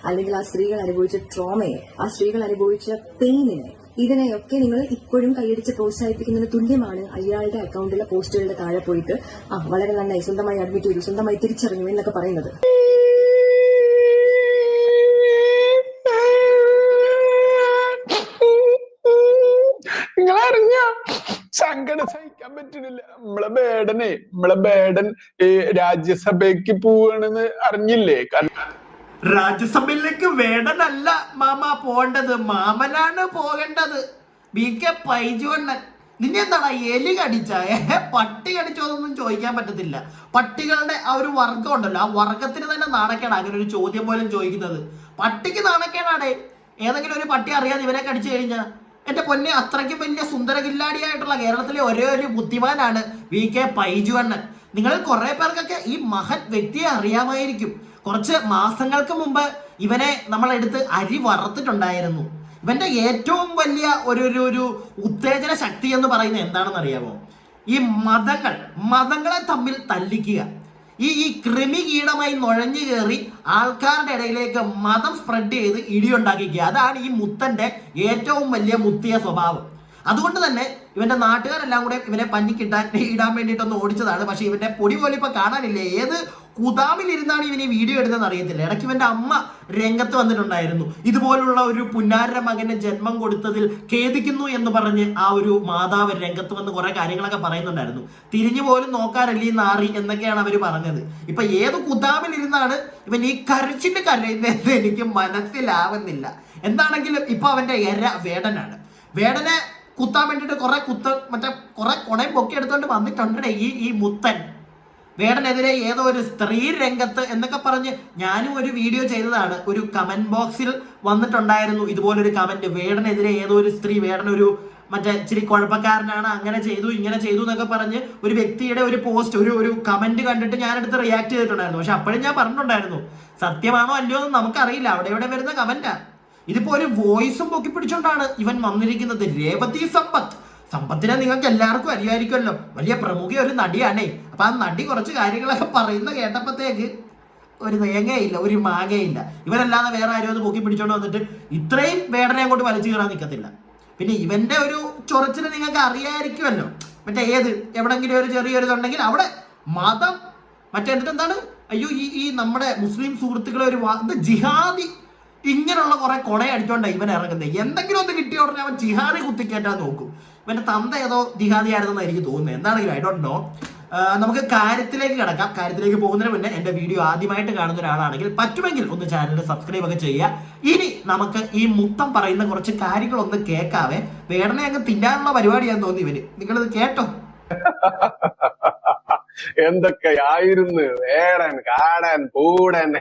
അല്ലെങ്കിൽ ആ സ്ത്രീകൾ അനുഭവിച്ച ട്രോമയെ, ആ സ്ത്രീകൾ അനുഭവിച്ച പെയിനിനെ, ഇതിനെയൊക്കെ നിങ്ങൾ ഇപ്പോഴും കൈയടിച്ച് പ്രോത്സാഹിപ്പിക്കുന്നതിന് തുല്യമാണ് അയാളുടെ അക്കൗണ്ടിലെ പോസ്റ്റുകളുടെ താഴെ പോയിട്ട് വളരെ നന്നായി, സ്വന്തമായി അഡ്മിറ്റ് ചെയ്തു, സ്വന്തമായി തിരിച്ചറിഞ്ഞു എന്നൊക്കെ പറയുന്നത്. നിങ്ങളറിഞ്ഞ സങ്കടം സഹിക്കാൻ പറ്റുന്നില്ല. നമ്മളെ ബേഡൻ രാജ്യസഭയ്ക്ക് പോവാണെന്ന് അറിഞ്ഞില്ലേ? രാജ്യസഭയിലേക്ക് വേടനല്ല മാമ പോകേണ്ടത്, മാമനാണ് പോകേണ്ടത്. BK പൈജുവണ്ണൻ, നിന്നെ എന്താണ് എലി കടിച്ച പട്ടി കടിച്ചോന്നൊന്നും ചോദിക്കാൻ പറ്റത്തില്ല. പട്ടികളുടെ ആ ഒരു വർഗം ഉണ്ടല്ലോ, ആ വർഗത്തിന് തന്നെ നാണക്കേടാണ് അങ്ങനെ ഒരു ചോദ്യം പോലും ചോദിക്കുന്നത്. പട്ടിക്ക് നാണക്കേടാണേ. ഏതെങ്കിലും ഒരു പട്ടി അറിയാതെ ഇവനെ കടിച്ചു കഴിഞ്ഞാൽ, എന്റെ പൊന്നെ, അത്രയ്ക്കും വലിയ സുന്ദര കില്ലാടിയായിട്ടുള്ള കേരളത്തിലെ ഒരേ ഒരു ബുദ്ധിമാനാണ് BK പൈജുവണ്ണൻ. നിങ്ങൾ കുറെ പേർക്കൊക്കെ ഈ മഹത് വ്യക്തിയെ അറിയാമായിരിക്കും. കുറച്ച് മാസങ്ങൾക്ക് മുമ്പ് ഇവനെ നമ്മളെടുത്ത് അരി വറുത്തിട്ടുണ്ടായിരുന്നു. ഇവന്റെ ഏറ്റവും വലിയ ഒരു ഉത്തേജന ശക്തി എന്ന് പറയുന്നത് എന്താണെന്ന് അറിയാമോ? ഈ മതങ്ങളെ തമ്മിൽ തല്ലിക്കുക. ഈ കൃമി കീടമായി നുഴഞ്ഞു കയറി ആൾക്കാരുടെ ഇടയിലേക്ക് മതം സ്പ്രെഡ് ചെയ്ത് ഇടിയുണ്ടാക്കിക്കുക. അതാണ് ഈ മുത്തന്റെ ഏറ്റവും വലിയ മുത്തിയ സ്വഭാവം. അതുകൊണ്ട് തന്നെ ഇവന്റെ നാട്ടുകാരെല്ലാം കൂടെ ഇവനെ ഇടാൻ വേണ്ടിയിട്ടൊന്ന് ഓടിച്ചതാണ്. പക്ഷെ ഇവന്റെ പൊടി പോലും ഇപ്പൊ കാണാനില്ല. ഏത് കുതാമിലിരുന്നാണ് ഇവന് വീഡിയോ എടുത്തതെന്ന് അറിയത്തില്ല. ഇടയ്ക്ക് ഇവന്റെ അമ്മ രംഗത്ത് വന്നിട്ടുണ്ടായിരുന്നു. ഇതുപോലുള്ള ഒരു പുന്നാര മകന് ജന്മം കൊടുത്തതിൽ ഖേദിക്കുന്നു എന്ന് പറഞ്ഞ് ആ ഒരു മാതാവ് രംഗത്ത് വന്ന് കുറെ കാര്യങ്ങളൊക്കെ പറയുന്നുണ്ടായിരുന്നു. തിരിഞ്ഞു പോലും നോക്കാറില്ല ഈ നാറി എന്നൊക്കെയാണ് അവര് പറഞ്ഞത്. ഇപ്പൊ ഏത് കുതാമിലിരുന്നാണ് ഇവൻ ഈ കരച്ചിട്ട് കരയുന്നതെന്ന് എനിക്ക് മനസ്സിലാവുന്നില്ല. എന്താണെങ്കിലും ഇപ്പൊ അവന്റെ വേടനാണ്. വേടനെ കുത്താൻ വേണ്ടിയിട്ട് കുറെ കൊണയും പൊക്കി എടുത്തോണ്ട് വന്നിട്ടുണ്ട് ഈ മുത്തൻ. വേടനെതിരെ ഏതോ ഒരു സ്ത്രീ രംഗത്ത് എന്നൊക്കെ പറഞ്ഞ് ഞാനും ഒരു വീഡിയോ ചെയ്തതാണ്. ഒരു കമന്റ് ബോക്സിൽ വന്നിട്ടുണ്ടായിരുന്നു ഇതുപോലൊരു കമന്റ്. വേടനെതിരെ ഏതോ ഒരു സ്ത്രീ, വേടനൊരു ഇച്ചിരി കുഴപ്പക്കാരനാണ്, അങ്ങനെ ചെയ്തു ഇങ്ങനെ ചെയ്തു എന്നൊക്കെ പറഞ്ഞ് ഒരു വ്യക്തിയുടെ ഒരു പോസ്റ്റ്, ഒരു കമന്റ് കണ്ടിട്ട് ഞാനെടുത്ത് റിയാക്ട് ചെയ്തിട്ടുണ്ടായിരുന്നു. പക്ഷെ അപ്പോഴും ഞാൻ പറഞ്ഞിട്ടുണ്ടായിരുന്നു, സത്യമാണോ അല്ലയോ എന്ന് നമുക്കറിയില്ല, അവിടെ ഇവിടെ വരുന്ന കമന്റാ. ഇതിപ്പോ ഒരു വോയിസും പൊക്കി പിടിച്ചോണ്ടാണ് ഇവൻ വന്നിരിക്കുന്നത്. രേവതി സമ്പത്തിനെ നിങ്ങൾക്ക് എല്ലാവർക്കും അറിയാമായിരിക്കുമല്ലോ, വലിയ പ്രമുഖ ഒരു നടിയാണേ. അപ്പൊ ആ നടി കുറച്ച് കാര്യങ്ങളൊക്കെ പറയുന്ന കേട്ടപ്പോഴത്തേക്ക് ഒരു തേങ്ങയില്ല, ഒരു മാങ്ങയില്ല. ഇവരല്ലാതെ വേറെ ആരും അത് പൊക്കി പിടിച്ചോണ്ട് വന്നിട്ട് ഇത്രയും വേടനെ അങ്ങോട്ട് വലിച്ചു കയറാൻ നിൽക്കത്തില്ല. പിന്നെ ഇവന്റെ ഒരു ചൊറച്ചിന് നിങ്ങൾക്ക് അറിയാമായിരിക്കുമല്ലോ. എവിടെങ്കിലും ഒരു ചെറിയൊരിതുണ്ടെങ്കിൽ അവിടെ മതം എന്നിട്ടെന്താണ്, അയ്യോ ഈ നമ്മുടെ മുസ്ലിം സുഹൃത്തുക്കളെ ഒരു ജിഹാദി, ഇങ്ങനെയുള്ള കുറെ കൊണയടിച്ചോണ്ടാണ് ഇവൻ ഇറങ്ങുന്നത്. എന്തെങ്കിലും ഒന്ന് കിട്ടിയ ഉടനെ അവൻ ജിഹാദി കുത്തിക്കേറ്റാൻ നോക്കും. ഇവന്റെ തന്ത ഏതോ ജിഹാദി ആയിരുന്നെന്ന് എനിക്ക് തോന്നുന്നത്. എന്താണെങ്കിലും ഐ ഡോണ്ട് നോ. നമുക്ക് കാര്യത്തിലേക്ക് കിടക്കാം. കാര്യത്തിലേക്ക് പോകുന്നതിന് മുന്നേ എന്റെ വീഡിയോ ആദ്യമായിട്ട് കാണുന്ന ഒരാളാണെങ്കിൽ പറ്റുമെങ്കിൽ ഒന്ന് ചാനൽ സബ്സ്ക്രൈബ് ഒക്കെ ചെയ്യുക. ഇനി നമുക്ക് ഈ മുത്തം പറയുന്ന കുറച്ച് കാര്യങ്ങളൊന്ന് കേൾക്കാവേ. വേടനെ അങ്ങ് തിന്നാനുള്ള പരിപാടിയാന്ന് തോന്നി ഇവന്. നിങ്ങളിത് കേട്ടോ. എന്തൊക്കെയായിരുന്നു വേടൻ, കാടൻ, പൂടൻ.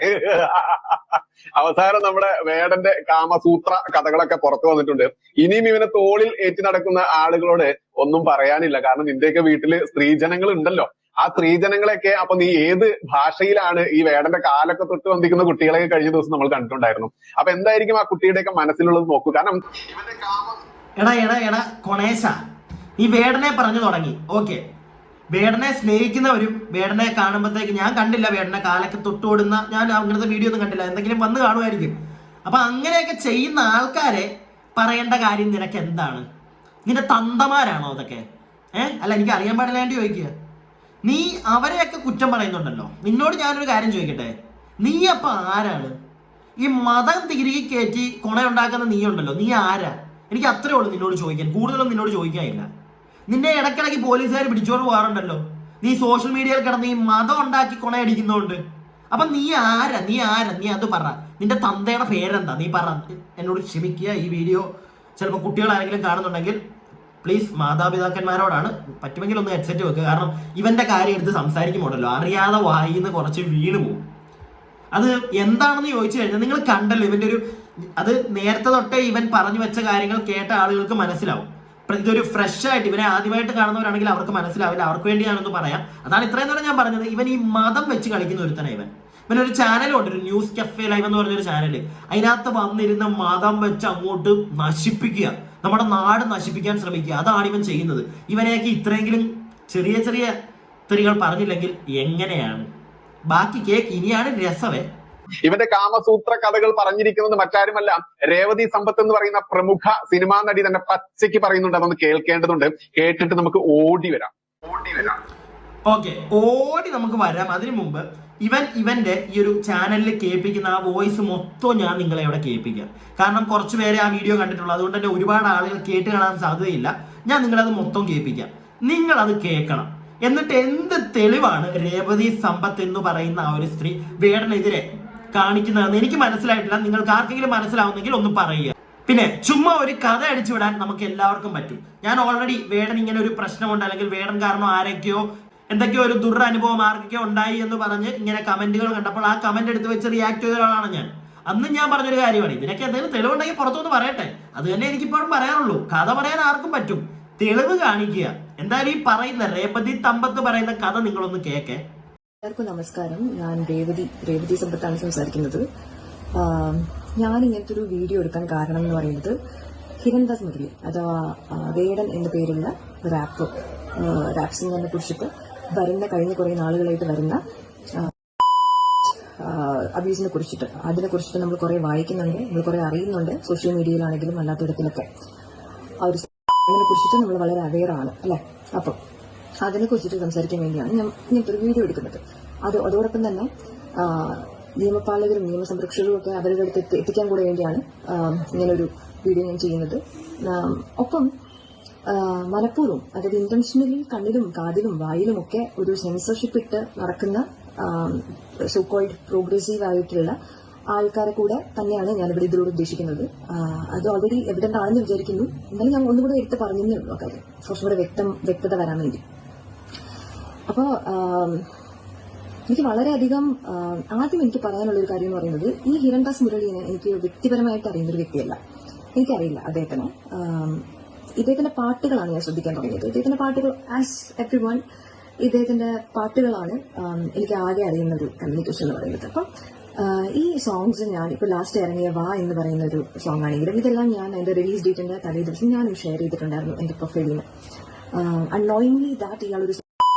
അവസാനം നമ്മുടെ വേടന്റെ കാമസൂത്ര കഥകളൊക്കെ പുറത്തു വന്നിട്ടുണ്ട്. ഇനിയും ഇവനെ തോളിൽ ഏറ്റി നടക്കുന്ന ആളുകളോട് ഒന്നും പറയാനില്ല. കാരണം നിന്റെയൊക്കെ വീട്ടില് സ്ത്രീജനങ്ങൾ ഉണ്ടല്ലോ. ആ സ്ത്രീജനങ്ങളെയൊക്കെ അപ്പൊ നീ ഏത് ഭാഷയിലാണ് ഈ വേടന്റെ കാലൊക്കെ തൊട്ട് വന്നിരിക്കുന്ന കുട്ടികളെയൊക്കെ കഴിഞ്ഞ ദിവസം നമ്മൾ കണ്ടിട്ടുണ്ടായിരുന്നു. അപ്പൊ എന്തായിരിക്കും ആ കുട്ടിയുടെയൊക്കെ മനസ്സിലുള്ളത് നോക്കൂ. കാരണം ഇവന്റെ എടാ കൊണേശ, ഈ വേടനെ പറഞ്ഞു തുടങ്ങി. ഓക്കെ, വേടനെ സ്നേഹിക്കുന്നവരും വേടനെ കാണുമ്പോഴത്തേക്ക്, ഞാൻ കണ്ടില്ല വേടനെ കാലൊക്കെ തൊട്ടുകൊടുന്ന, ഞാൻ അങ്ങനത്തെ വീഡിയോ ഒന്നും കണ്ടില്ല, എന്തെങ്കിലും വന്ന് കാണുമായിരിക്കും. അപ്പൊ അങ്ങനെയൊക്കെ ചെയ്യുന്ന ആൾക്കാരെ പറയേണ്ട കാര്യം നിനക്ക് എന്താണ്? നിന്റെ തന്തമാരാണോ അതൊക്കെ? അല്ല, എനിക്ക് അറിയാൻ പാടില്ലാണ്ട് ചോദിക്കുക. നീ അവരെയൊക്കെ കുറ്റം പറയുന്നുണ്ടല്ലോ. നിന്നോട് ഞാനൊരു കാര്യം ചോദിക്കട്ടെ, നീ അപ്പൊ ആരാണ്? ഈ മതം തിരികെ കയറ്റി കൊണയുണ്ടാക്കുന്ന നീ ഉണ്ടല്ലോ, നീ ആരാ? എനിക്ക് അത്രേ ഉള്ളൂ നിന്നോട് ചോദിക്കാൻ, കൂടുതലൊന്നും നിന്നോട് ചോദിക്കാനില്ല. നിന്നെ ഇടയ്ക്കിടയ്ക്ക് പോലീസുകാർ പിടിച്ചോണ്ട് പോകാറുണ്ടല്ലോ. നീ സോഷ്യൽ മീഡിയയിൽ കിടന്ന് ഈ മതം ഉണ്ടാക്കി കൊണയടിക്കുന്നോണ്ട്. അപ്പൊ നീ ആരാ? നീ അത് പറ. നിന്റെ തന്തയുടെ പേരെന്താ? നീ പറ. എന്നോട് ക്ഷമിക്കുക, ഈ വീഡിയോ ചിലപ്പോൾ കുട്ടികൾ ആരെങ്കിലും കാണുന്നുണ്ടെങ്കിൽ പ്ലീസ്, മാതാപിതാക്കന്മാരോടാണ്, പറ്റുമെങ്കിൽ ഒന്ന് ഹെഡ്സെറ്റ് വെക്കുക. കാരണം ഇവന്റെ കാര്യം എടുത്ത് സംസാരിക്കുമ്പോഴല്ലോ അറിയാതെ വായിന്ന് കുറച്ച് വീണ് പോകും. അത് എന്താണെന്ന് ചോദിച്ചു കഴിഞ്ഞാൽ നിങ്ങൾ കണ്ടല്ലോ ഇവന്റെ അത് നേരത്തെ തൊട്ടേ ഇവൻ പറഞ്ഞു വെച്ച കാര്യങ്ങൾ കേട്ട ആളുകൾക്ക് മനസ്സിലാവും. ഇതൊരു ഫ്രഷ് ആയിട്ട് ഇവനെ ആദ്യമായിട്ട് കാണുന്നവരാണെങ്കിൽ അവർക്ക് മനസ്സിലാവില്ല. അവർക്ക് വേണ്ടി ഞാനൊന്ന് പറയാം. അതാണ് ഇത്രയും നേരം ഞാൻ പറഞ്ഞത്. ഇവൻ ഈ മതം വെച്ച് കളിക്കുന്ന ഒരുത്തനെ. ഇവനൊരു ചാനലും ഉണ്ട്, ഒരു ന്യൂസ് കഫേ ലൈവ് എന്ന് പറഞ്ഞൊരു ചാനല്. അതിനകത്ത് വന്നിരുന്ന മതം വെച്ച് അങ്ങോട്ട് നശിപ്പിക്കുക, നമ്മുടെ നാട് നശിപ്പിക്കാൻ ശ്രമിക്കുക. അതാണ് ഇവൻ ചെയ്യുന്നത്. ഇവനെയൊക്കെ ഇത്രയെങ്കിലും ചെറിയ ചെറിയ തെറികൾ പറഞ്ഞില്ലെങ്കിൽ എങ്ങനെയാണ്? ബാക്കി കേക്ക്, ഇനിയാണ് രസവേ. ഇവന്റെ കാമസൂത്ര കഥകൾ പറഞ്ഞിരിക്കുന്നത് മറ്റാരുമല്ല, രേവതി സമ്പത്ത് എന്ന് പറയുന്ന പ്രമുഖ സിനിമാ നടി തന്നെ പച്ചയ്ക്ക് പറയുന്നുണ്ട്. അതൊന്ന് കേൾക്കേണ്ടതുണ്ട്. കേട്ടിട്ട് നമുക്ക് ഓടി വരാം. ഓക്കെ, ഓടി നമുക്ക് വരാം. അതിനു മുമ്പ് ഇവന്റെ ഈ ഒരു ചാനലിൽ കേൾപ്പിക്കുന്ന ആ വോയിസ് മൊത്തം ഞാൻ നിങ്ങളെ ഇവിടെ കേൾപ്പിക്കാം. കാരണം കുറച്ച് പേരെ ആ വീഡിയോ കണ്ടിട്ടുള്ളൂ, അതുകൊണ്ട് തന്നെ ഒരുപാട് ആളുകൾ കേട്ട് കാണാൻ സാധ്യതയില്ല. ഞാൻ നിങ്ങളത് മൊത്തം കേൾപ്പിക്കാം, നിങ്ങളത് കേൾക്കണം. എന്നിട്ട് എന്ത് തെളിവാണ് രേവതി സമ്പത്ത് എന്ന് പറയുന്ന ആ ഒരു സ്ത്രീ വേടനെതിരെ കാണിക്കുന്നതെന്ന് എനിക്ക് മനസ്സിലായിട്ടില്ല. നിങ്ങൾക്ക് ആർക്കെങ്കിലും മനസ്സിലാവുന്നെങ്കിൽ ഒന്ന് പറയുക. പിന്നെ ചുമ്മാ ഒരു കഥ അടിച്ചു വിടാൻ നമുക്ക് എല്ലാവർക്കും പറ്റും. ഞാൻ ഓൾറെഡി വേടൻ ഇങ്ങനെ ഒരു പ്രശ്നമുണ്ട്, അല്ലെങ്കിൽ വേടൻ കാരണം ആരൊക്കെയോ എന്തൊക്കെയോ ഒരു ദുരനുഭവം ആർക്കൊക്കെയോ ഉണ്ടായി എന്ന് പറഞ്ഞ് ഇങ്ങനെ കമന്റുകൾ കണ്ടപ്പോൾ ആ കമന്റ് എടുത്ത് വെച്ച് റിയാക്ട് ചെയ്ത ഒരാളാണ് ഞാൻ. അന്ന് ഞാൻ പറഞ്ഞൊരു കാര്യമാണ്, ഇതിനൊക്കെ എന്തെങ്കിലും തെളിവുണ്ടെങ്കിൽ പുറത്തുനിന്ന് പറയട്ടെ. അത് തന്നെ എനിക്കിപ്പോഴും പറയാറുള്ളൂ. കഥ പറയാൻ ആർക്കും പറ്റും, തെളിവ് കാണിക്കുക. എന്തായാലും ഈ പറയുന്ന രേവതി സമ്പത്ത് പറയുന്ന കഥ നിങ്ങളൊന്ന് കേൾക്കേ. എല്ലാവർക്കും നമസ്കാരം. ഞാൻ രേവതി സമ്പത്താണ് സംസാരിക്കുന്നത്. ഞാൻ ഇങ്ങനത്തെ ഒരു വീഡിയോ എടുക്കാൻ കാരണം എന്ന് പറയുന്നത് ഹിരൺദാസ് മുരളി അഥവാ വേടൻ എന്ന പേരുള്ള റാപ്പ് സിംഗറിനെ കുറിച്ചിട്ട് കഴിഞ്ഞ കുറെ നാളുകളായിട്ട് വരുന്ന അബ്യൂസിനെ കുറിച്ചിട്ട് അതിനെക്കുറിച്ചിട്ട് നമ്മൾ കുറെ വായിക്കുന്നുണ്ട്, നമ്മൾ കുറെ അറിയുന്നുണ്ട്, സോഷ്യൽ മീഡിയയിലാണെങ്കിലും അല്ലാത്തടത്തിലൊക്കെ. ആ ഒരു അതിനെ കുറിച്ചിട്ട് നമ്മൾ വളരെ അവെയർ ആണ് അല്ലെ. അപ്പം അതിനെ കുറിച്ചിട്ട് സംസാരിക്കാൻ വേണ്ടിയാണ് ഞാൻ ഇങ്ങനത്തെ ഒരു വീഡിയോ എടുക്കുന്നത്. അതോടൊപ്പം തന്നെ നിയമപാലകരും നിയമസംരക്ഷകരും ഒക്കെ അവരുടെ അടുത്ത് എത്തിക്കാൻ കൂടെ വേണ്ടിയാണ് ഇങ്ങനൊരു വീഡിയോ ഞാൻ ചെയ്യുന്നത്. ഒപ്പം മനഃപൂർവ്വം, അതായത് ഇന്റൻഷനലി കണ്ണിലും കാതിലും വായിലും ഒക്കെ ഒരു സെൻസർഷിപ്പ് ഇട്ട് നടക്കുന്ന സോകോൾഡ് പ്രോഗ്രസീവ് ആയിട്ടുള്ള ആൾക്കാരെ കൂടെ തന്നെയാണ് ഞാനിവിടെ ഇതിലൂടെ ഉദ്ദേശിക്കുന്നത്. അത് ഓൾറെഡി എവിഡന്റ് ആണെന്ന് വിചാരിക്കുന്നു. എന്നാലും ഞാൻ ഒന്നുകൂടെ എടുത്ത് പറഞ്ഞേ ഉള്ളൂ കാര്യം, കുറച്ചുകൂടെ വ്യക്തത വരാൻ വേണ്ടി. അപ്പോ എനിക്ക് വളരെയധികം ആദ്യം എനിക്ക് പറയാനുള്ള ഒരു കാര്യം എന്ന് പറയുന്നത്, ഈ ഹിരൺദാസ് മുരളീനെ എനിക്ക് വ്യക്തിപരമായിട്ട് അറിയുന്ന ഒരു വ്യക്തിയല്ല. എനിക്കറിയില്ല അദ്ദേഹത്തിന്. ഇദ്ദേഹത്തിന്റെ പാട്ടുകളാണ് ഞാൻ ശ്രദ്ധിക്കാൻ തുടങ്ങിയത്. ഇദ്ദേഹത്തിന്റെ പാട്ടുകൾ ആസ് എവ്രി വൺ, ഇദ്ദേഹത്തിന്റെ പാട്ടുകളാണ് എനിക്ക് ആകെ അറിയുന്ന ഒരു കമ്മ്യൂണിക്കേഷൻ എന്ന് പറയുന്നത്. അപ്പം ഈ സോങ്സ് ഞാൻ ഇപ്പോൾ ലാസ്റ്റ് ഇറങ്ങിയ വാ എന്ന് പറയുന്ന ഒരു സോങ് ആണെങ്കിലും ഇതെല്ലാം ഞാൻ എന്റെ റിലീസ് ഡേറ്റിന്റെ തലേ ദിവസം ഞാനും ഷെയർ ചെയ്തിട്ടുണ്ടായിരുന്നു എന്റെ പ്രൊഫൈലിൽ. അൺനോയിങ്ലി ദാറ്റ് ഇയാളൊരു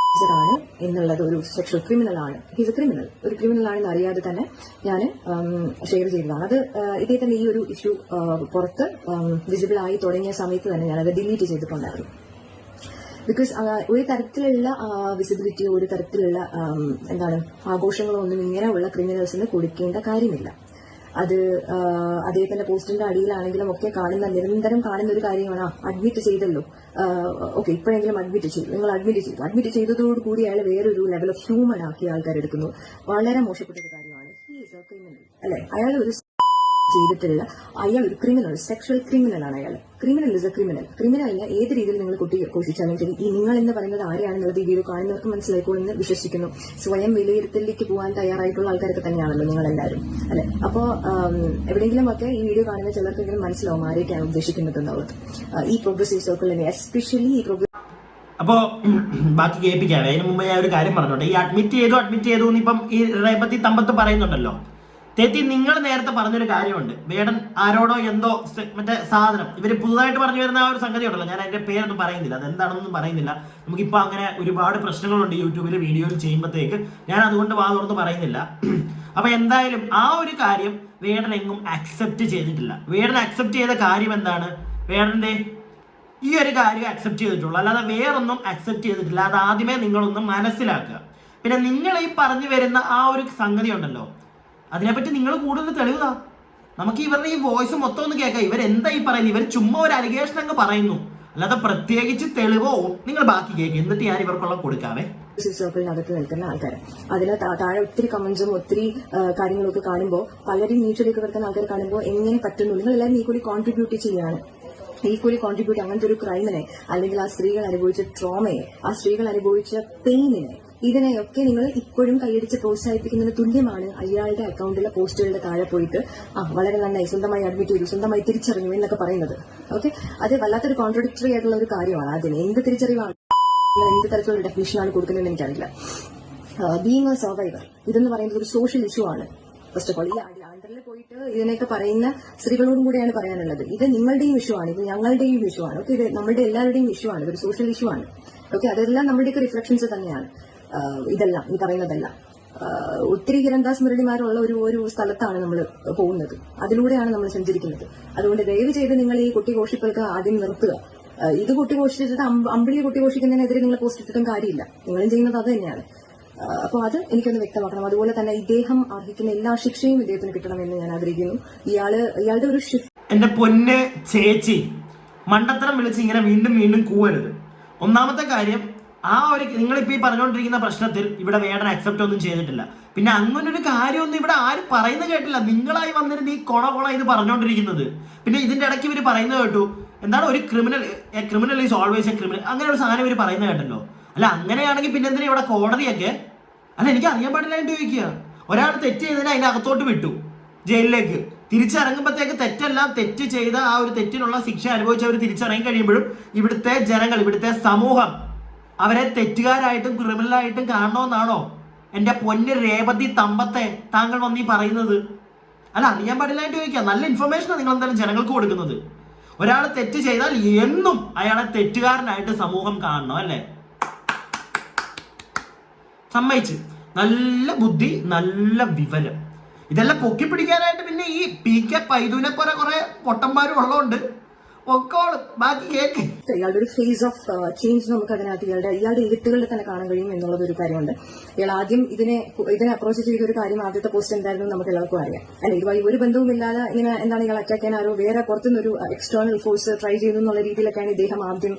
ആണ് എന്നുള്ളത്, ഒരു സെക്ഷൽ ക്രിമിനൽ ആണ്, ഹിസ് എ ക്രിമിനൽ, ഒരു ക്രിമിനൽ ആണെന്ന് അറിയാതെ തന്നെ ഞാൻ ഷെയർ ചെയ്തതാണ്. അത് ഇദ്ദേഹത്തിന്റെ ഈ ഒരു ഇഷ്യൂ പുറത്ത് വിസിബിൾ ആയി തുടങ്ങിയ സമയത്ത് തന്നെ ഞാനത് ഡിലീറ്റ് ചെയ്തിട്ടുണ്ടായിരുന്നു. ബിക്കോസ് ഒരു തരത്തിലുള്ള വിസിബിലിറ്റിയോ ഒരു തരത്തിലുള്ള ആഘോഷങ്ങളോ ഒന്നും ഇങ്ങനെയുള്ള ക്രിമിനൽസിന് കൊടുക്കേണ്ട കാര്യമില്ല. അത് അദ്ദേഹത്തിന്റെ പോസ്റ്റിന്റെ അടിയിലാണെങ്കിലും ഒക്കെ നിരന്തരം കാണുന്ന ഒരു കാര്യമാണ്. അഡ്മിറ്റ് ചെയ്തല്ലോ, ഓക്കെ ഇപ്പോഴെങ്കിലും അഡ്മിറ്റ് ചെയ്തു, നിങ്ങൾ അഡ്മിറ്റ് ചെയ്തതോടുകൂടി അയാൾ വേറൊരു ലെവൽ ഓഫ് ഹ്യൂമൻ ആക്കി ആൾക്കാർ എടുക്കുന്നു. വളരെ മോശപ്പെട്ട ഒരു കാര്യമാണ്. ഹി ഈസ് എ ക്രിമിനൽ അല്ലെ, അയാൾ ഒരു ചെയ്തിട്ടുള്ള അയാൾ ഒരു ക്രിമിനൽ, സെക്ഷൽ ക്രിമിനൽ ആണ് അയാൾ. ക്രിമിനൽ ഇസ് എ ക്രിമിനലിനെ ഏത് രീതിയിൽ നിങ്ങൾ ഘോഷിച്ചാലും ശരി, ഈ നിങ്ങൾ എന്ന് പറയുന്നത് ആരെയാണെന്നുള്ളത് ഈ വീഡിയോ കാണുന്നവർക്ക് മനസ്സിലായിക്കോളെന്ന് വിശ്വസിക്കുന്നു. സ്വയം വിലയിരുത്തലിലേക്ക് പോകാൻ തയ്യാറായിട്ടുള്ള ആൾക്കാരൊക്കെ തന്നെയാണല്ലോ നിങ്ങൾ എല്ലാവരും അല്ലെ. അപ്പോ എവിടെയെങ്കിലും ഒക്കെ ഈ വീഡിയോ കാണുന്ന ചിലർക്കെങ്കിലും മനസ്സിലാവും ആരെയൊക്കെയാണ് ഉദ്ദേശിക്കുന്നത് എന്നുള്ളത്. ഈ പ്രോഗ്രസീവ് സർക്കിളിനെ എസ്പെഷ്യലി അപ്പോ ബാക്കി കേൾപ്പിക്കാവേ. അതിന് മുമ്പ് ഞാൻ ഒരു കാര്യം പറഞ്ഞോട്ടെ. ഈ അഡ്മിറ്റ് ചെയ്തു ഇപ്പം ഈ രേവതി സമ്പത്ത് പറയുന്നുണ്ടല്ലോ. തെറ്റി നിങ്ങൾ നേരത്തെ പറഞ്ഞൊരു കാര്യമുണ്ട്, വേടൻ ആരോടോ എന്തോ മറ്റേ സാധനം ഇവര് പുതുതായിട്ട് പറഞ്ഞു വരുന്ന ആ ഒരു സംഗതി ഉണ്ടല്ലോ, ഞാൻ അതിന്റെ പേരൊന്നും പറയുന്നില്ല, അതെന്താണെന്നൊന്നും പറയുന്നില്ല. നമുക്കിപ്പോൾ അങ്ങനെ ഒരുപാട് പ്രശ്നങ്ങളുണ്ട് യൂട്യൂബിൽ വീഡിയോയിൽ ചെയ്യുമ്പോഴത്തേക്ക്, ഞാൻ അതുകൊണ്ട് തുറന്ന് പറയുന്നില്ല. അപ്പൊ എന്തായാലും ആ ഒരു കാര്യം വേടൻ എങ്ങും അക്സെപ്റ്റ് ചെയ്തിട്ടില്ല. വേടൻ അക്സെപ്റ്റ് ചെയ്ത കാര്യം എന്താണ്? വേടന്റെ ഈ ഒരു കാര്യം അക്സെപ്റ്റ് ചെയ്തിട്ടുള്ളൂ, അല്ലാതെ വേറൊന്നും അക്സെപ്റ്റ് ചെയ്തിട്ടില്ല. അത് ആദ്യമേ നിങ്ങളൊന്നും മനസ്സിലാക്കുക. പിന്നെ നിങ്ങൾ ഈ പറഞ്ഞു വരുന്ന ആ ഒരു സംഗതി ഉണ്ടല്ലോ, അതിനെപ്പറ്റി നിങ്ങൾ കൂടുതൽ തെളിവുതാ. നമുക്ക് ഇവരുടെ ഈ വോയിസ് മൊത്തം ഒന്ന് കേൾക്കാം. ഇവരെന്താ ഈ പറയുന്നത്? ഇവർ ചുമ്മാ ഒരു അലിഗേഷൻ അങ്ങ് പറയുന്നു, അല്ലാതെ പ്രത്യേകിച്ച് തെളിവോ. നിങ്ങൾ ബാക്കി കേൾക്കുക, എന്നിട്ട് ഞാൻ ഇവർക്കുള്ള കൊടുക്കാവേ. സർക്കിളിനകത്ത് നിൽക്കുന്ന ആൾക്കാർ അതിന് താഴെ ഒത്തിരി കമന്റ്സും ഒത്തിരി കാര്യങ്ങളൊക്കെ കാണുമ്പോൾ, പലരും മ്യൂച്വലിലേക്ക് കിടക്കുന്ന ആൾക്കാർ കാണുമ്പോൾ എങ്ങനെ പറ്റുന്നു, നിങ്ങൾ എല്ലാവരും ഈക്വലി കോൺട്രിബ്യൂട്ട് ചെയ്യാണ്. അങ്ങനത്തെ ഒരു ക്രൈമിനെ, അല്ലെങ്കിൽ ആ സ്ത്രീകൾ അനുഭവിച്ച ട്രോമയെ, ആ സ്ത്രീകൾ അനുഭവിച്ച പെയിനിനെ, ഇതിനെയൊക്കെ നിങ്ങൾ ഇപ്പോഴും കൈയടിച്ച് പ്രോത്സാഹിപ്പിക്കുന്നതിന് തുല്യമാണ് അയാളുടെ അക്കൗണ്ടിലെ പോസ്റ്റുകളുടെ താഴെ പോയിട്ട് വളരെ നന്നായി, സ്വന്തമായി അഡ്മിറ്റ് ചെയ്തു, സ്വന്തമായി തിരിച്ചറിഞ്ഞു എന്നൊക്കെ പറയുന്നത്. ഓക്കെ, അത് വല്ലാത്തൊരു കോൺട്രഡിക്ടറി ആയിട്ടുള്ള ഒരു കാര്യമാണ്. അതിന് എന്ത് തിരിച്ചറിവാണ്, എന്ത് തരത്തിലുള്ള ഡെഫിനിഷനാണ് കൊടുക്കുന്നതെന്ന് എനിക്കറിയില്ല. ബീങ് എ സർവൈവർ ഇതെന്ന് പറയുന്നത് ഒരു സോഷ്യൽ ഇഷ്യൂ ആണ്. ഫസ്റ്റ് ഓഫ് ഓൾ, ഈ അണ്ടറിൽ പോയിട്ട് ഇതിനൊക്കെ പറയുന്ന സ്ത്രീകളോടും കൂടിയാണ് പറയാനുള്ളത്. ഇത് നിങ്ങളുടെയും ഇഷ്യൂ ആണ്, ഇത് ഞങ്ങളുടെയും ഇഷ്യൂ ആണ്. ഓക്കെ, ഇത് നമ്മളുടെ എല്ലാവരുടെയും ഇഷ്യൂ ആണ്, ഇതൊരു സോഷ്യൽ ഇഷ്യൂ ആണ്. ഓക്കെ, അതെല്ലാം നമ്മുടെയൊക്കെ റിഫ്ലക്ഷൻസ് തന്നെയാണ്. ഇതെല്ലാം ഈ പറയുന്നതെല്ലാം ഒത്തിരി ഹിരൺദാസ് മുരളിമാരുള്ള ഒരു സ്ഥലത്താണ് നമ്മൾ പോകുന്നത്. അതിലൂടെയാണ് നമ്മൾ സഞ്ചരിക്കുന്നത്. അതുകൊണ്ട് ദയവ് ചെയ്ത് നിങ്ങൾ ഈ കുട്ടിഘോഷിപ്പുകൾക്ക് ആദ്യം നിർത്തുക. ഇത് കുട്ടിഘോഷിച്ചിട്ട് അമ്പിളിയെ കുട്ടിഘോഷിക്കുന്നതിനെതിരെ നിങ്ങൾ പോസ്റ്റ് ഇട്ടിട്ടും കാര്യമില്ല. നിങ്ങളും ചെയ്യുന്നത് അത് തന്നെയാണ്. അപ്പോൾ അത് എനിക്കൊന്ന് വ്യക്തമാക്കണം. അതുപോലെ തന്നെ ഇദ്ദേഹം അർഹിക്കുന്ന എല്ലാ ശിക്ഷയും ഇദ്ദേഹത്തിന് കിട്ടണമെന്ന് ഞാൻ ആഗ്രഹിക്കുന്നു. ഇയാളുടെ ഒരു എന്റെ പൊന്ന് ചേച്ചി, മണ്ടത്തരം വിളിച്ച് ഇങ്ങനെ വീണ്ടും വീണ്ടും കൂവരുത്. ഒന്നാമത്തെ കാര്യം, ആ ഒരു നിങ്ങളിപ്പോ ഈ പറഞ്ഞുകൊണ്ടിരിക്കുന്ന പ്രശ്നത്തിൽ ഇവിടെ വേടൻ അക്സെപ്റ്റ് ഒന്നും ചെയ്തിട്ടില്ല. പിന്നെ അങ്ങനെ ഒരു കാര്യമൊന്നും ഇവിടെ ആരും പറയുന്നത് കേട്ടില്ല. നിങ്ങളായി വന്നിരുന്ന് ഈ കൊണ ഇത് പറഞ്ഞുകൊണ്ടിരിക്കുന്നത്. പിന്നെ ഇതിന്റെ ഇടയ്ക്ക് ഇവർ പറയുന്നത് കേട്ടു, എന്താണ് ഒരു criminal is always A criminal, അങ്ങനെ ഒരു സാധനം ഇവർ പറയുന്നത് കേട്ടല്ലോ. അല്ല അങ്ങനെയാണെങ്കിൽ പിന്നെ എന്തിനാ ഇവിടെ കോടതിയൊക്കെ? അല്ല എനിക്ക് അറിയാൻ പാടില്ലായിട്ട് ചോദിക്കുക. ഒരാൾ തെറ്റ് ചെയ്തതിന് അതിന്റെ അകത്തോട്ട് വിട്ടു ജയിലിലേക്ക്, തിരിച്ചിറങ്ങുമ്പോഴത്തേക്ക് തെറ്റെല്ലാം തെറ്റ് ചെയ്ത ആ ഒരു തെറ്റിനുള്ള ശിക്ഷ അനുഭവിച്ച് അവർ തിരിച്ചിറങ്ങി കഴിയുമ്പോഴും ഇവിടുത്തെ ജനങ്ങൾ, ഇവിടുത്തെ സമൂഹം അവരെ തെറ്റുകാരായിട്ടും ക്രിമിനലായിട്ടും കാണണമെന്നാണോ എന്റെ പൊന്ന് രേവതി തമ്പത്തെ താങ്കൾ വന്നീ പറയുന്നത്? അല്ല അറിയാൻ പാടില്ലായിട്ട് ചോദിക്കുക. നല്ല ഇൻഫർമേഷനാണ് നിങ്ങൾ എന്തായാലും ജനങ്ങൾക്ക് കൊടുക്കുന്നത്. ഒരാൾ തെറ്റ് ചെയ്താൽ എന്നും അയാളെ തെറ്റുകാരനായിട്ട് സമൂഹം കാണണം, അല്ലേ? സമ്മതിച്ച്. നല്ല ബുദ്ധി, നല്ല വിവരം. ഇതെല്ലാം പൊക്കി പിടിക്കാനായിട്ട് പിന്നെ ഈ PK പൈതുവിനെ പോലെ കുറെ പൊട്ടന്മാരും ഉള്ളതുകൊണ്ട് ഒക്കോളും. ബാക്കി കേക്ക്. ഇയാളുടെ ഒരു ഫേസ് ഓഫ് ചേഞ്ച് നമുക്ക് അതിനകത്ത് ഇയാളുടെ എഴുത്തുകളിൽ തന്നെ കാണാൻ കഴിയും എന്നുള്ളത് ഒരു കാര്യമുണ്ട്. ഇയാൾ ആദ്യം ഇതിനെ അപ്രോച്ച് ചെയ്ത ഒരു കാര്യം, ആദ്യത്തെ പോസ്റ്റ് എന്തായിരുന്നു നമുക്ക് എല്ലാവർക്കും അറിയാം. അല്ല, ഇതുമായി ഒരു ബന്ധവുമില്ലാതെ ഇങ്ങനെ എന്താണ് ഇയാൾ അറ്റാക്ക് ചെയ്യാൻ ആരോ വേറെ പുറത്തുനിന്നൊരു എക്സ്റ്റേണൽ ഫോഴ്സ് ട്രൈ ചെയ്യുന്നു എന്നുള്ള രീതിയിലൊക്കെയാണ് ഇദ്ദേഹം ആദ്യം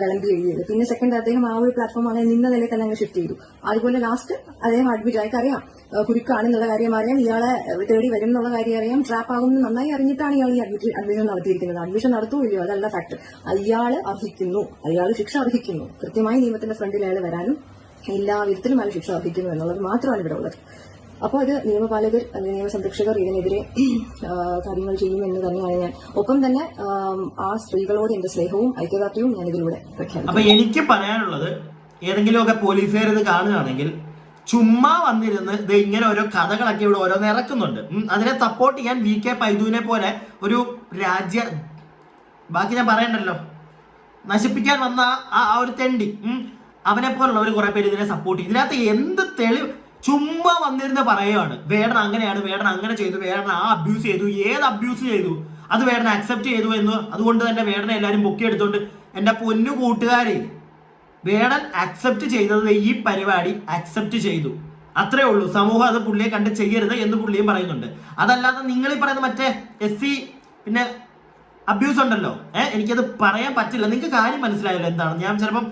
വിളമ്പി എഴുതിയത്. പിന്നെ സെക്കൻഡ് അദ്ദേഹം ആ ഒരു പ്ലാറ്റ്ഫോം അങ്ങനെ നിന്ന നിലയിൽ തന്നെ അങ്ങ് ഷിഫ്റ്റ് ചെയ്തു. അതുപോലെ ലാസ്റ്റ് അദ്ദേഹം അഡ്മിറ്റ് ആയിക്കറിയാം കുരുക്കാണെന്നുള്ള കാര്യം അറിയാം, ഇയാളെ തേടി വരും എന്നുള്ള കാര്യം അറിയാം, ട്രാപ്പ് ആകുമെന്ന് നന്നായി അറിഞ്ഞിട്ടാണ് ഇയാൾ ഈ അഡ്മിഷൻ നടത്തിയിരിക്കുന്നത്. അഡ്മിഷൻ നടത്തുകയില്ലയോ, അതല്ല ഫാക്ട്. അയാൾ അർഹിക്കുന്നു, അയാൾ ശിക്ഷ അർഹിക്കുന്നു. കൃത്യമായി നിയമത്തിന്റെ ഫ്രണ്ടിൽ അയാൾ വരാനും എല്ലാ വിധത്തിലും അയാൾ ശിക്ഷ അർഹിക്കുന്നു എന്നുള്ളത് മാത്രമാണ് ഇവിടെ ഉള്ളത്. അപ്പോൾ അത് നിയമപാലകർ, നിയമസംരക്ഷകർ ഇതിനെതിരെ കാര്യങ്ങൾ ചെയ്യുമെന്ന് തന്നെയാണ് ഞാൻ. ഒപ്പം തന്നെ ആ സ്ത്രീകളോട് എന്റെ സ്നേഹവും ഐക്യദാർഢ്യവും ഞാൻ ഇതിലൂടെ പ്രഖ്യാപിക്കും. അപ്പൊ എനിക്ക് പറയാനുള്ളത്, ഏതെങ്കിലുമൊക്കെ പോലീസുകാർ ഇത് കാണുകയാണെങ്കിൽ ചുമ്മാ വന്നിരുന്ന് ഇത് ഇങ്ങനെ ഓരോ കഥകളൊക്കെ ഇവിടെ ഓരോന്ന് ഇറക്കുന്നുണ്ട്. അതിനെ സപ്പോർട്ട് ചെയ്യാൻ VK പൈതുവിനെ പോലെ ഒരു ബാക്കി ഞാൻ പറയണ്ടല്ലോ, നശിപ്പിക്കാൻ വന്ന ആ ഒരു തെണ്ടി, അവനെ പോലുള്ളവർ കുറെ പേര് ഇതിനെ സപ്പോർട്ട് ചെയ്യും. ഇതിനകത്ത് എന്ത് തെളിവ്? ചുമ്മാ വന്നിരുന്ന് പറയുകയാണ് വേടൻ അങ്ങനെയാണ്, വേടൻ അങ്ങനെ ചെയ്തു, വേടൻ ആ അബ്യൂസ് ചെയ്തു. ഏത് അബ്യൂസ് ചെയ്തു? അത് വേടൻ അക്സെപ്റ്റ് ചെയ്തു എന്ന്. അതുകൊണ്ട് തന്നെ വേടനെ എല്ലാവരും പൊക്കിയെടുത്തോണ്ട് എന്റെ പൊന്നു കൂട്ടുകാരെ, വേടൻ അക്സെപ്റ്റ് ചെയ്തത് ഈ പരിപാടി അക്സെപ്റ്റ് ചെയ്തു, അത്രേ ഉള്ളൂ. സമൂഹം അത് പുള്ളിയെ കണ്ട് ചെയ്യരുത് എന്ന് പുള്ളിയും പറയുന്നുണ്ട്. അതല്ലാതെ നിങ്ങൾ ഈ പറയുന്ന മറ്റേ SC പിന്നെ അബ്യൂസ് ഉണ്ടല്ലോ, എനിക്കത് പറയാൻ പറ്റില്ല. നിങ്ങൾക്ക് കാര്യം മനസ്സിലായല്ലോ എന്താണ്. ഞാൻ ചിലപ്പം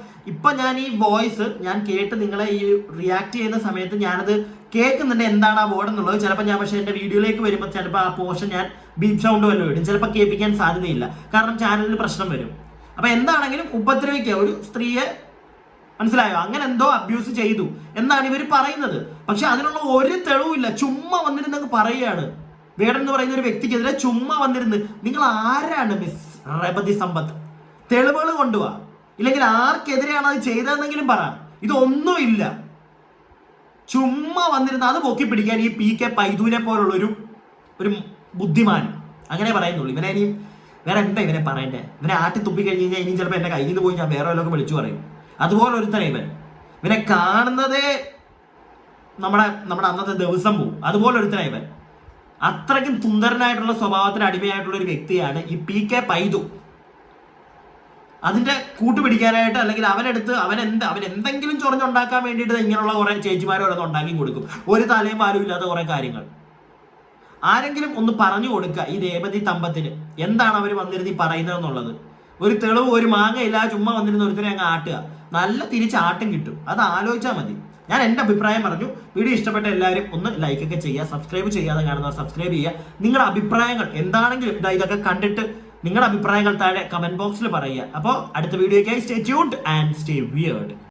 ഞാൻ ഈ വോയിസ് ഞാൻ കേട്ട് നിങ്ങളെ ഈ റിയാക്ട് ചെയ്യുന്ന സമയത്ത് ഞാനത് കേൾക്കുന്നുണ്ട് എന്താണ് ആ വേർഡ് എന്നുള്ളത്. ചിലപ്പോൾ ഞാൻ പക്ഷേ എൻ്റെ വീഡിയോയിലേക്ക് വരുമ്പോൾ ചിലപ്പോൾ ആ പോർഷൻ ഞാൻ ബീപ്പ് സൗണ്ട് വല്ലതും ഇടും. ചിലപ്പോൾ കേൾപ്പിക്കാൻ സാധ്യതയില്ല, കാരണം ചാനലിന് പ്രശ്നം വരും. അപ്പൊ എന്താണെങ്കിലും ഉപദ്രവിക്കുക ഒരു സ്ത്രീയെ, മനസ്സിലായോ? അങ്ങനെ എന്തോ അബ്യൂസ് ചെയ്തു എന്നാണ് ഇവർ പറയുന്നത്. പക്ഷെ അതിനുള്ള ഒരു തെളിവില്ല. ചുമ്മാ വന്നിരുന്നങ്ങ് പറയുകയാണ്. വേടൻ എന്ന് പറയുന്ന ഒരു വ്യക്തിക്കെതിരെ ചുമ്മാ വന്നിരുന്ന്. നിങ്ങൾ ആരാണ് മിസ് റേവതി സമ്പത്ത്? തെളിവുകൾ കൊണ്ടുപോവാ, ഇല്ലെങ്കിൽ ആർക്കെതിരെയാണ് അത് ചെയ്തതെന്നെങ്കിലും പറ. ഇതൊന്നുമില്ല. ചുമ്മാ വന്നിരുന്ന് അത് പൊക്കി പിടിക്കാൻ ഈ PK പൈതുവിനെ പോലുള്ള ഒരു ബുദ്ധിമാൻ അങ്ങനെ പറയുന്നുള്ളൂ. ഇവനെ ഇനിയും വേറെ എന്താ ഇവനെ പറയണ്ടേ? ഇവനെ ആട്ടി തുപ്പി കഴിഞ്ഞ് കഴിഞ്ഞാൽ ഇനിയും ചിലപ്പോൾ എന്റെ കയ്യിൽ നിന്ന് പോയി ഞാൻ വേറെ വല്ലതൊക്കെ വിളിച്ചു പറയും. അതുപോലെ ഒരുത്തനെ ഇവനെ കാണുന്നതേ നമ്മുടെ അന്നത്തെ ദിവസം പോവും. അതുപോലെ ഒരുത്തനെ ഇവൻ. അത്രയ്ക്കും സുന്ദരനായിട്ടുള്ള സ്വഭാവത്തിന് അടിമയായിട്ടുള്ള ഒരു വ്യക്തിയാണ് ഈ PK പൈതു. അതിന്റെ കൂട്ടുപിടിക്കാനായിട്ട് അല്ലെങ്കിൽ അവൻ എന്തെങ്കിലും ചൊറഞ്ഞുണ്ടാക്കാൻ വേണ്ടിയിട്ട് ഇങ്ങനെയുള്ള കുറെ ചേച്ചിമാരെ ഓരോന്ന് ഉണ്ടാക്കി കൊടുക്കും. ഒരു തലയും പാലും ഇല്ലാത്ത കുറെ കാര്യങ്ങൾ. ആരെങ്കിലും ഒന്ന് പറഞ്ഞു കൊടുക്കുക ഈ രേവതി തമ്പത്തിന് എന്താണ് അവർ വന്നിരുന്ന് പറയുന്നത് എന്നുള്ളത്. ഒരു തെളിവ്, ഒരു മാങ്ങ ഇല്ലാതെ ചുമ്മാ വന്നിരുന്ന ഒരുത്തരെ അങ്ങ് ആട്ടുക, നല്ല തിരിച്ചാട്ടം കിട്ടും. അത് ആലോചിച്ചാൽ മതി. ഞാൻ എൻ്റെ അഭിപ്രായം പറഞ്ഞു. വീഡിയോ ഇഷ്ടപ്പെട്ട എല്ലാവരും ഒന്ന് ലൈക്കൊക്കെ ചെയ്യുക, സബ്സ്ക്രൈബ് ചെയ്യാതെ കാണുന്നവർ സബ്സ്ക്രൈബ് ചെയ്യുക. നിങ്ങളുടെ അഭിപ്രായങ്ങൾ എന്താണെങ്കിലും ഇതൊക്കെ കണ്ടിട്ട് നിങ്ങളുടെ അഭിപ്രായങ്ങൾ താഴെ കമന്റ് ബോക്സിൽ പറയുക. അപ്പോൾ അടുത്ത വീഡിയോയ്ക്കായി stay tuned and stay weird.